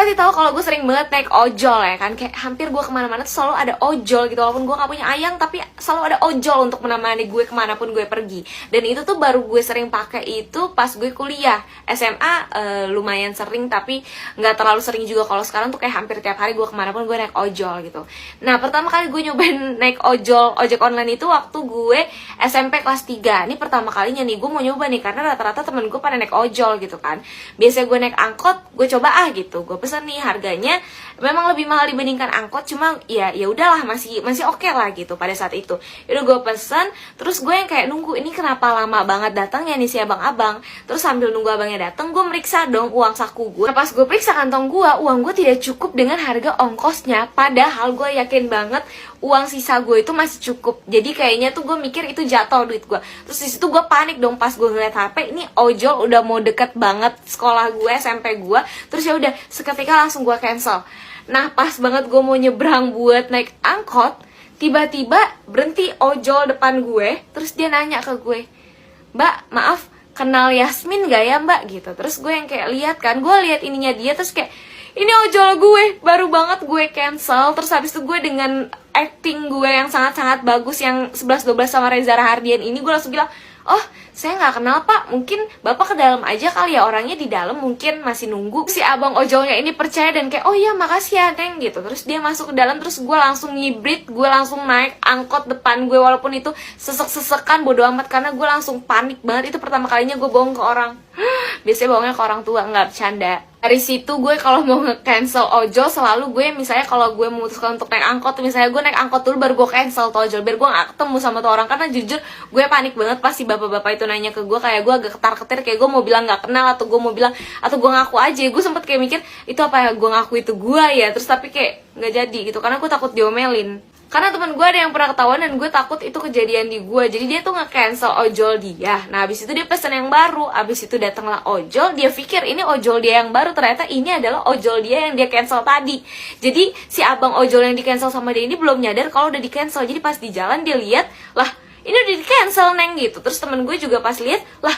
pasti tahu kalau gue sering banget naik ojol ya kan. Kayak hampir gue kemana-mana tuh selalu ada ojol gitu. Walaupun gue gak punya ayang, tapi selalu ada ojol untuk menemani gue kemanapun gue pergi. Dan itu tuh baru gue sering pakai itu pas gue kuliah. SMA lumayan sering, tapi gak terlalu sering juga. Kalau sekarang tuh kayak hampir tiap hari gue kemanapun gue naik ojol gitu. Nah pertama kali gue nyobain naik ojek online itu waktu gue SMP kelas 3. Ini pertama kalinya nih gue mau nyoba nih, karena rata-rata temen gue pada naik ojol gitu kan. Biasanya gue naik angkot, gue coba gitu. Gue pesan nih, harganya memang lebih mahal dibandingkan angkot, cuma ya udahlah, masih oke lah gitu pada saat itu. Udah gue pesan, terus gue yang kayak nunggu, ini kenapa lama banget datangnya nih si abang-abang. Terus sambil nunggu abangnya datang, gue meriksa dong uang saku gue. Nah, pas gue periksa kantong gue, uang gue tidak cukup dengan harga ongkosnya. Padahal gue yakin banget uang sisa gue itu masih cukup. Jadi kayaknya tuh gue mikir itu jatuh duit gue. Terus disitu gue panik dong pas gue ngeliat HP, ini ojol udah mau deket banget sekolah gue, SMP gue. Terus ya udah seketika langsung gue cancel. Nah pas banget gue mau nyebrang buat naik angkot, tiba-tiba berhenti ojol depan gue. Terus dia nanya ke gue, "Mbak, maaf, kenal Yasmin gak ya mbak?" gitu. Terus gue yang kayak lihat kan, gue lihat ininya dia, terus kayak ini ojol gue, baru banget gue cancel. Terus habis itu gue dengan acting gue yang sangat-sangat bagus, yang 11-12 sama Reza Rahardian ini, gue langsung bilang, "Oh, saya nggak kenal pak, mungkin bapak ke dalam aja kali ya, orangnya di dalam mungkin masih nunggu." Si abang ojolnya ini percaya dan kayak, "Oh iya makasih ya neng," gitu. Terus dia masuk ke dalam, terus gue langsung ngibrit, gue langsung naik angkot depan gue. Walaupun itu sesek-sesekan, bodo amat, karena gue langsung panik banget. Itu pertama kalinya gue bohong ke orang. Biasanya bohongnya ke orang tua, nggak bercanda. Dari situ gue kalau mau nge-cancel ojol, selalu gue misalnya kalau gue memutuskan untuk naik angkot, misalnya gue naik angkot dulu baru gue cancel tuh ojol, biar gue gak ketemu sama tuh orang. Karena jujur gue panik banget pas si bapak-bapak itu nanya ke gue, kayak gue agak ketar-ketir, kayak gue mau bilang gak kenal, atau gue mau bilang, atau gue ngaku aja. Gue sempet kayak mikir, itu apa ya, gue ngaku itu gue ya, terus tapi kayak gak jadi gitu, karena gue takut diomelin. Karena teman gue ada yang pernah ketahuan dan gue takut itu kejadian di gue. Jadi dia tuh nge-cancel ojol dia. Nah abis itu dia pesen yang baru. Abis itu datanglah ojol. Dia pikir ini ojol dia yang baru. Ternyata ini adalah ojol dia yang dia cancel tadi. Jadi si abang ojol yang di-cancel sama dia ini belum nyadar kalau udah di-cancel. Jadi pas di jalan dia lihat, lah ini udah di-cancel neng gitu. Terus temen gue juga pas lihat, lah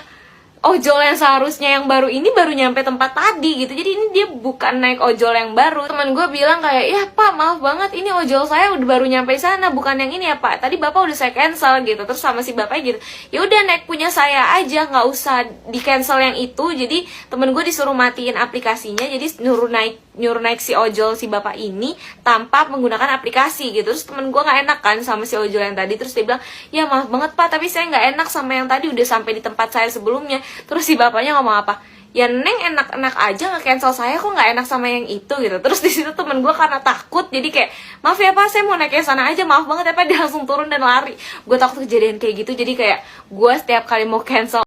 ojol yang seharusnya yang baru ini baru nyampe tempat tadi gitu. Jadi ini dia bukan naik ojol yang baru. Teman gue bilang kayak, "Ya pak, maaf banget, ini ojol saya udah baru nyampe sana, bukan yang ini ya pak. Tadi bapak udah saya cancel," gitu. Terus sama si bapaknya gitu, "Ya udah naik punya saya aja, nggak usah di cancel yang itu." Jadi temen gue disuruh matiin aplikasinya. Jadi nyuruh naik si ojol si bapak ini tanpa menggunakan aplikasi gitu. Terus temen gue nggak enak kan sama si ojol yang tadi. Terus dia bilang, "Ya maaf banget pak, tapi saya nggak enak sama yang tadi, udah sampai di tempat saya sebelumnya." Terus si bapaknya ngomong apa, "Ya neng enak-enak aja nge-cancel saya, kok nggak enak sama yang itu," gitu. Terus di situ temen gue karena takut, jadi kayak, "Maaf ya pak, saya mau naik ke sana aja, maaf banget ya pak." Dia langsung turun dan lari. Gue takut kejadian kayak gitu, jadi kayak gue setiap kali mau cancel